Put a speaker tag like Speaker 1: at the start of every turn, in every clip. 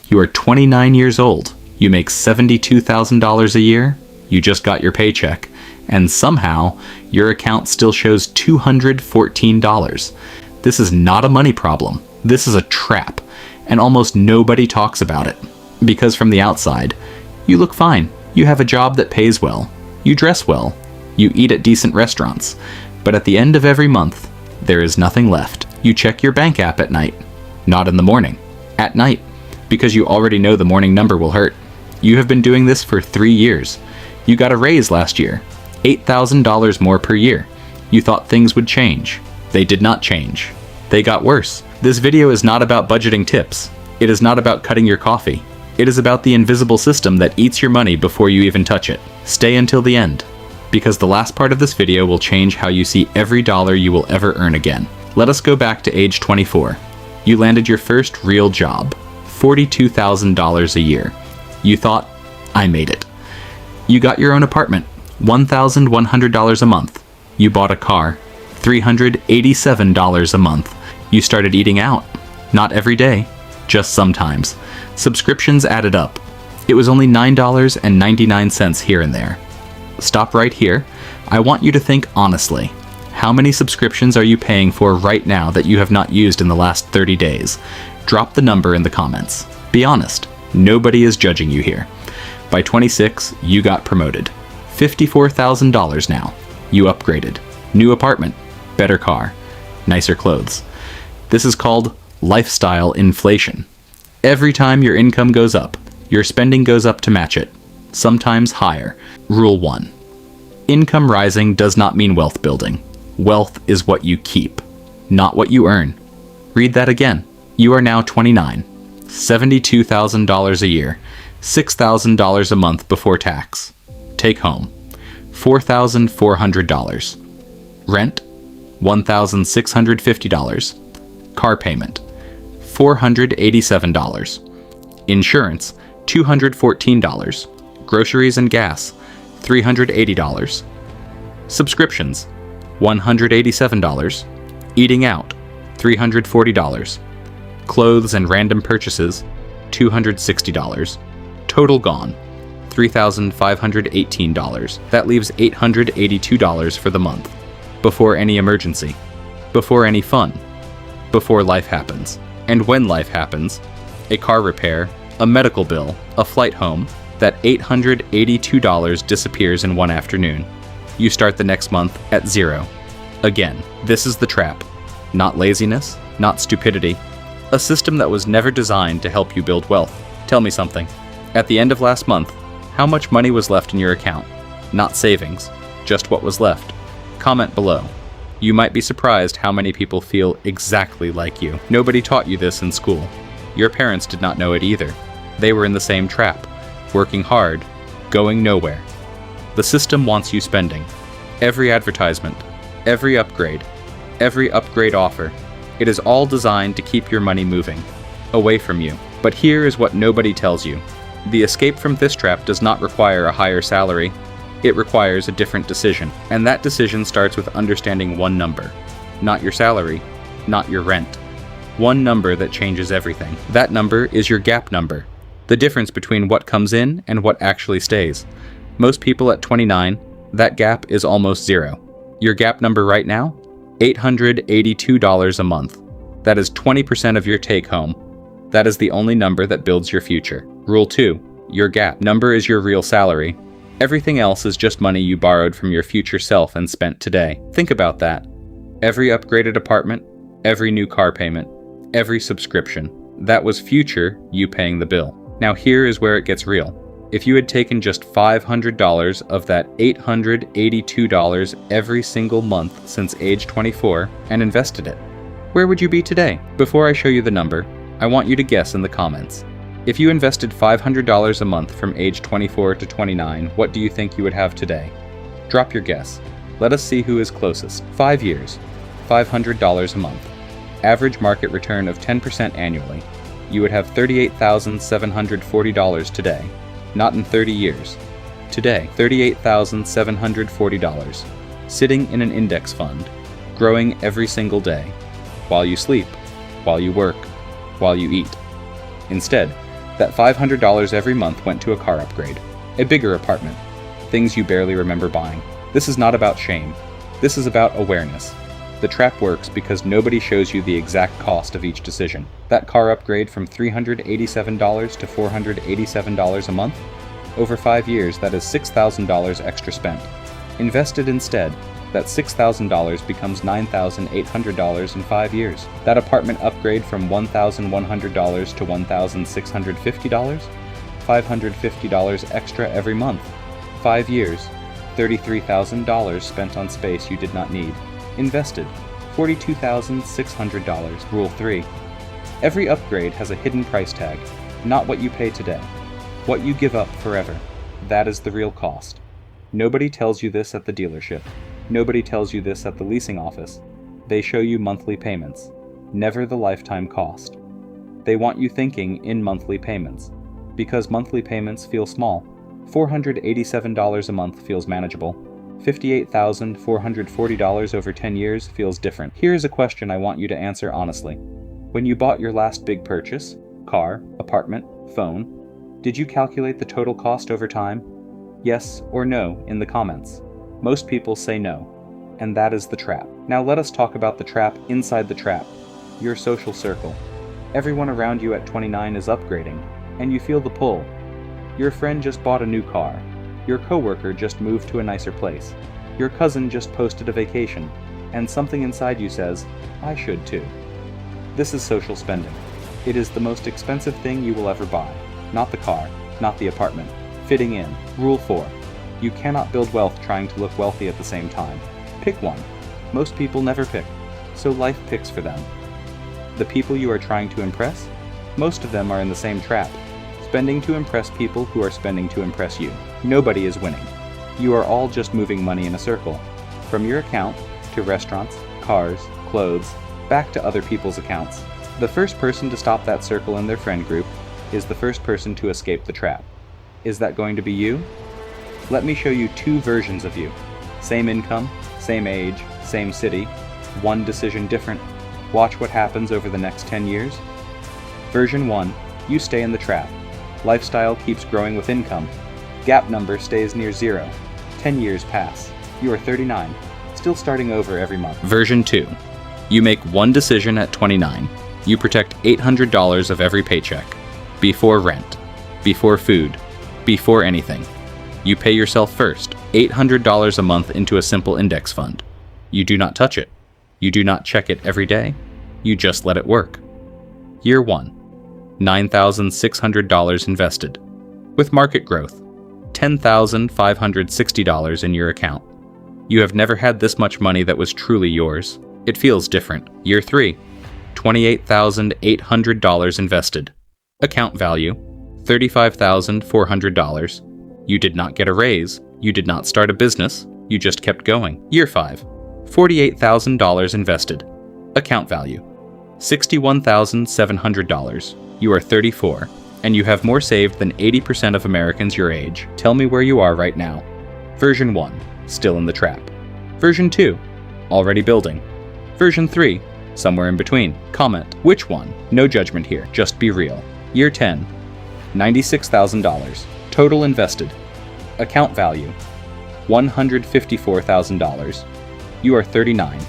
Speaker 1: You are 29 years old. You make $72,000 a year. You just got your paycheck. And somehow, your account still shows $214. This is not a money problem. This is a trap. And almost nobody talks about it. Because from the outside, you look fine. You have a job that pays well. You dress well. You eat at decent restaurants. But at the end of every month, there is nothing left. You check your bank app at night. Not in the morning. At night. Because you already know the morning number will hurt. You have been doing this for 3 years. You got a raise last year. $8,000 more per year. You thought things would change. They did not change. They got worse. This video is not about budgeting tips. It is not about cutting your coffee. It is about the invisible system that eats your money before you even touch it. Stay until the end, because the last part of this video will change how you see every dollar you will ever earn again. Let us go back to age 24. You landed your first real job, $42,000 a year. You thought, I made it. You got your own apartment, $1,100 a month. You bought a car, $387 a month. You started eating out. Not every day, just sometimes. Subscriptions added up. It was only $9.99 here and there. Stop right here. I want you to think honestly. How many subscriptions are you paying for right now that you have not used in the last 30 days? Drop the number in the comments. Be honest. Nobody is judging you here. By 26, you got promoted. $54,000 now. You upgraded. New apartment. Better car. Nicer clothes. This is called lifestyle inflation. Every time your income goes up, your spending goes up to match it. Sometimes higher. Rule 1. Income rising does not mean wealth building. Wealth is what you keep, not what you earn. Read that again. You are now 29. $72,000 a year. $6,000 a month before tax. Take home. $4,400. Rent. $1,650. Car payment. $487. Insurance. $214. Groceries and gas. $380. Subscriptions. $187. Eating out. $340. Clothes and random purchases. $260. Total gone. $3,518. That leaves $882 for the month. Before any emergency. Before any fun. Before life happens. And when life happens, a car repair, a medical bill, a flight home, that $882 disappears in one afternoon. You start the next month at zero. Again, this is the trap. Not laziness, not stupidity. A system that was never designed to help you build wealth. Tell me something. At the end of last month, how much money was left in your account? Not savings, just what was left. Comment below. You might be surprised how many people feel exactly like you. Nobody taught you this in school. Your parents did not know it either. They were in the same trap, working hard, going nowhere. The system wants you spending. Every advertisement, every upgrade offer, it is all designed to keep your money moving, away from you. But here is what nobody tells you. The escape from this trap does not require a higher salary. It requires a different decision, and that decision starts with understanding one number. Not your salary, not your rent. One number that changes everything. That number is your gap number, the difference between what comes in and what actually stays. Most people at 29, that gap is almost zero. Your gap number right now? $882 a month. That is 20% of your take home. That is the only number that builds your future. Rule 2, your gap number is your real salary. Everything else is just money you borrowed from your future self and spent today. Think about that. Every upgraded apartment, every new car payment, every subscription. That was future you paying the bill. Now here is where it gets real. If you had taken just $500 of that $882 every single month since age 24 and invested it, where would you be today? Before I show you the number, I want you to guess in the comments. If you invested $500 a month from age 24 to 29, what do you think you would have today? Drop your guess. Let us see who is closest. 5 years, $500 a month. Average market return of 10% annually. You would have $38,740 today. Not in 30 years. Today, $38,740. Sitting in an index fund, growing every single day. While you sleep, while you work, while you eat. Instead, That $500 every month went to a car upgrade, a bigger apartment, things you barely remember buying. This is not about shame. This is about awareness. The trap works because nobody shows you the exact cost of each decision. That car upgrade from $387 to $487 a month? Over 5 years, that is $6,000 extra spent. Invested instead, that $6,000 becomes $9,800 in 5 years. That apartment upgrade from $1,100 to $1,650? $550 extra every month. 5 years, $33,000 spent on space you did not need. Invested, $42,600. Rule 3. Every upgrade has a hidden price tag, not what you pay today, what you give up forever. That is the real cost. Nobody tells you this at the dealership. Nobody tells you this at the leasing office. They show you monthly payments, never the lifetime cost. They want you thinking in monthly payments, because monthly payments feel small. $487 a month feels manageable. $58,440 over 10 years feels different. Here is a question I want you to answer honestly. When you bought your last big purchase, car, apartment, phone, did you calculate the total cost over time? Yes or no in the comments. Most people say no, and that is the trap. Now let us talk about the trap inside the trap, your social circle. Everyone around you at 29 is upgrading, and you feel the pull. Your friend just bought a new car. Your coworker just moved to a nicer place. Your cousin just posted a vacation, and something inside you says, I should too. This is social spending. It is the most expensive thing you will ever buy. Not the car, not the apartment. Fitting in. Rule 4. You cannot build wealth trying to look wealthy at the same time. Pick one. Most people never pick, so life picks for them. The people you are trying to impress? Most of them are in the same trap. Spending to impress people who are spending to impress you. Nobody is winning. You are all just moving money in a circle. From your account, to restaurants, cars, clothes, back to other people's accounts. The first person to stop that circle in their friend group is the first person to escape the trap. Is that going to be you? Let me show you 2 versions of you. Same income, same age, same city, one decision different. Watch what happens over the next 10 years. Version 1, you stay in the trap. Lifestyle keeps growing with income. Gap number stays near 0. 10 years pass. You are 39, still starting over every month. Version 2. You make one decision at 29. You protect $800 of every paycheck. Before rent. Before food. Before anything. You pay yourself first, $800 a month into a simple index fund. You do not touch it. You do not check it every day. You just let it work. Year 1. $9,600 invested. With market growth, $10,560 in your account. You have never had this much money that was truly yours. It feels different. Year 3. $28,800 invested. Account value, $35,400. You did not get a raise. You did not start a business. You just kept going. Year 5. $48,000 invested. Account value, $61,700. You are 34, and you have more saved than 80% of Americans your age. Tell me where you are right now. Version 1, still in the trap. Version 2, already building. Version 3, somewhere in between. Comment, which one? No judgment here, just be real. Year 10, $96,000. Total invested. Account value, $154,000. You are 39.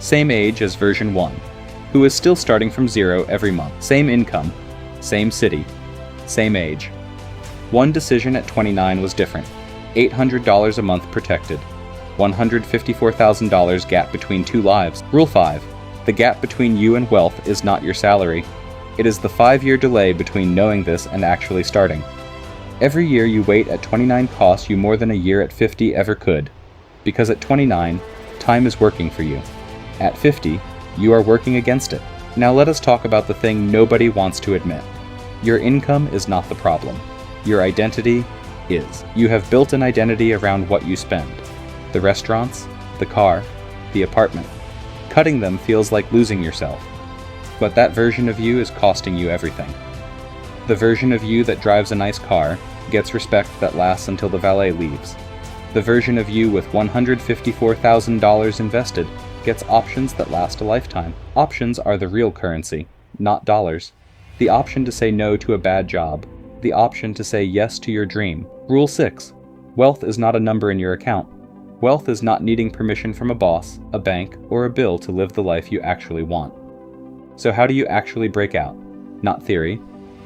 Speaker 1: Same age as version 1, who is still starting from 0 every month. Same income, same city, same age. One decision at 29 was different. $800 a month protected. $154,000 gap between 2 lives. Rule 5. The gap between you and wealth is not your salary. It is the 5-year delay between knowing this and actually starting. Every year you wait at 29 costs you more than a year at 50 ever could. Because at 29, time is working for you. At 50, you are working against it. Now let us talk about the thing nobody wants to admit. Your income is not the problem. Your identity is. You have built an identity around what you spend. The restaurants, the car, the apartment. Cutting them feels like losing yourself. But that version of you is costing you everything. The version of you that drives a nice car gets respect that lasts until the valet leaves. The version of you with $154,000 invested gets options that last a lifetime. Options are the real currency, not dollars. The option to say no to a bad job, the option to say yes to your dream. Rule 6. Wealth is not a number in your account. Wealth is not needing permission from a boss, a bank, or a bill to live the life you actually want. So how do you actually break out? Not theory,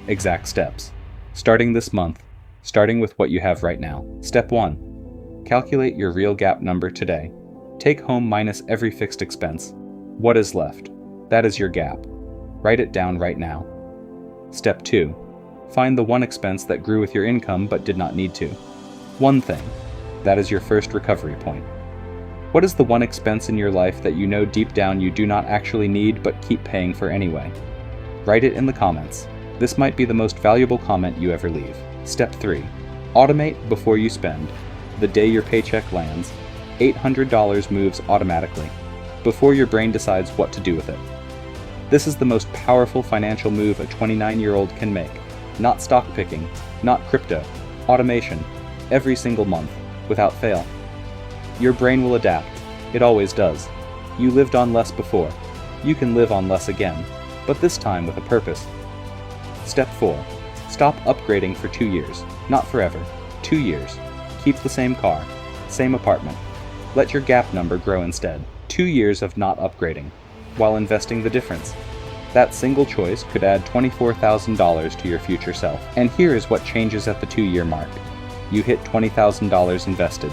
Speaker 1: exact steps. Starting this month, starting with what you have right now. Step 1. Calculate your real gap number today. Take home minus every fixed expense. What is left? That is your gap. Write it down right now. Step 2. Find the one expense that grew with your income but did not need to. One thing. That is your first recovery point. What is the one expense in your life that you know deep down you do not actually need but keep paying for anyway? Write it in the comments. This might be the most valuable comment you ever leave. Step 3. Automate before you spend. The day your paycheck lands, $800 moves automatically, before your brain decides what to do with it. This is the most powerful financial move a 29-year-old can make. Not stock picking, not crypto, automation, every single month, without fail. Your brain will adapt. It always does. You lived on less before. You can live on less again, but this time with a purpose. Step 4. Stop upgrading for 2 years. Not forever. 2 years. Keep the same car, same apartment. Let your gap number grow instead. 2 years of not upgrading, while investing the difference. That single choice could add $24,000 to your future self. And here is what changes at the 2-year mark. You hit $20,000 invested.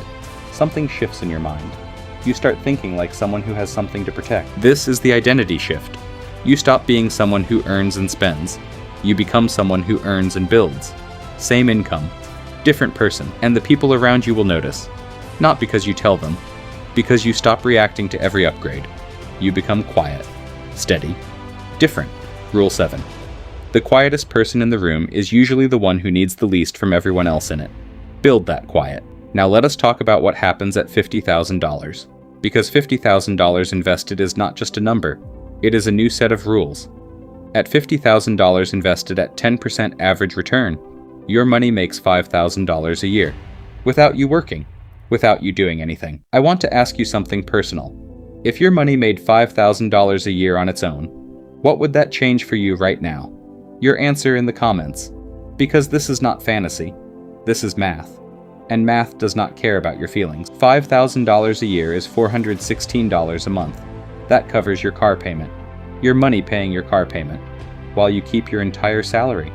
Speaker 1: Something shifts in your mind. You start thinking like someone who has something to protect. This is the identity shift. You stop being someone who earns and spends. You become someone who earns and builds. Same income, different person, and the people around you will notice. Not because you tell them, because you stop reacting to every upgrade. You become quiet, steady, different. Rule 7. The quietest person in the room is usually the one who needs the least from everyone else in it. Build that quiet. Now let us talk about what happens at $50,000. Because $50,000 invested is not just a number, it is a new set of rules. At $50,000 invested at 10% average return, your money makes $5,000 a year, without you working, without you doing anything. I want to ask you something personal. If your money made $5,000 a year on its own, what would that change for you right now? Your answer in the comments. Because this is not fantasy. This is math. And math does not care about your feelings. $5,000 a year is $416 a month. That covers your car payment, your money paying your car payment, while you keep your entire salary.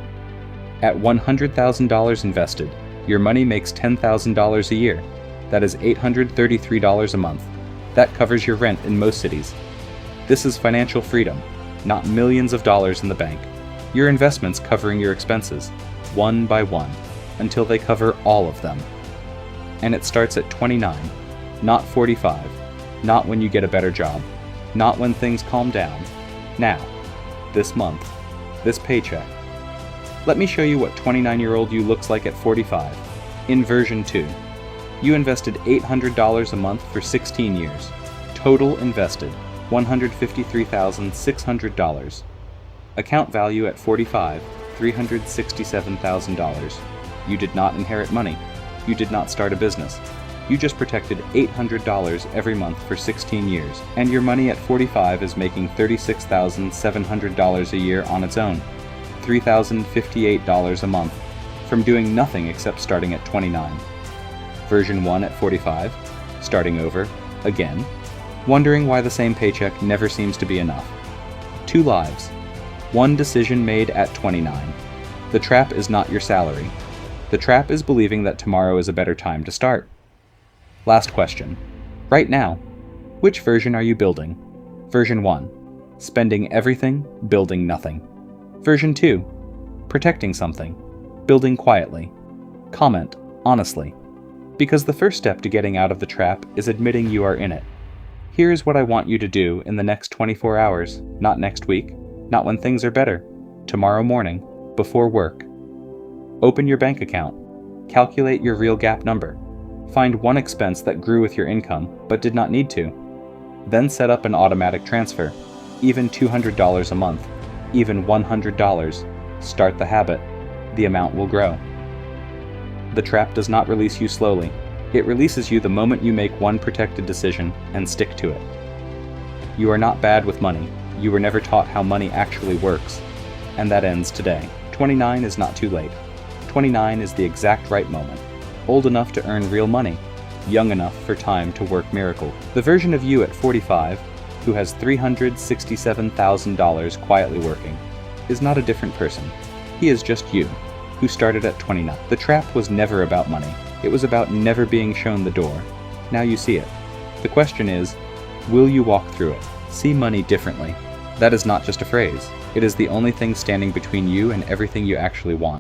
Speaker 1: At $100,000 invested, your money makes $10,000 a year. That is $833 a month. That covers your rent in most cities. This is financial freedom, not millions of dollars in the bank. Your investments covering your expenses, one by one, until they cover all of them. And it starts at 29, not 45, not when you get a better job, not when things calm down. Now, this month, this paycheck. Let me show you what 29-year-old you looks like at 45. In version 2, you invested $800 a month for 16 years. Total invested, $153,600. Account value at 45, $367,000. You did not inherit money. You did not start a business. You just protected $800 every month for 16 years, and your money at 45 is making $36,700 a year on its own, $3,058 a month, from doing nothing except starting at 29. Version 1 at 45, starting over, again, wondering why the same paycheck never seems to be enough. 2 lives. 1 decision made at 29. The trap is not your salary. The trap is believing that tomorrow is a better time to start. Last question. Right now, which version are you building? Version 1. Spending everything, building nothing. Version 2. Protecting something, building quietly. Comment, honestly. Because the first step to getting out of the trap is admitting you are in it. Here is what I want you to do in the next 24 hours, not next week, not when things are better, tomorrow morning, before work. Open your bank account. Calculate your real gap number. Find one expense that grew with your income but did not need to. Then set up an automatic transfer, even $200 a month, even $100. Start the habit. The amount will grow. The trap does not release you slowly. It releases you the moment you make one protected decision and stick to it. You are not bad with money. You were never taught how money actually works. And that ends today. 29 is not too late. 29 is the exact right moment. Old enough to earn real money. Young enough for time to work miracles. The version of you at 45, who has $367,000 quietly working, is not a different person. He is just you, who started at 29. The trap was never about money. It was about never being shown the door. Now you see it. The question is, will you walk through it? See money differently. That is not just a phrase. It is the only thing standing between you and everything you actually want.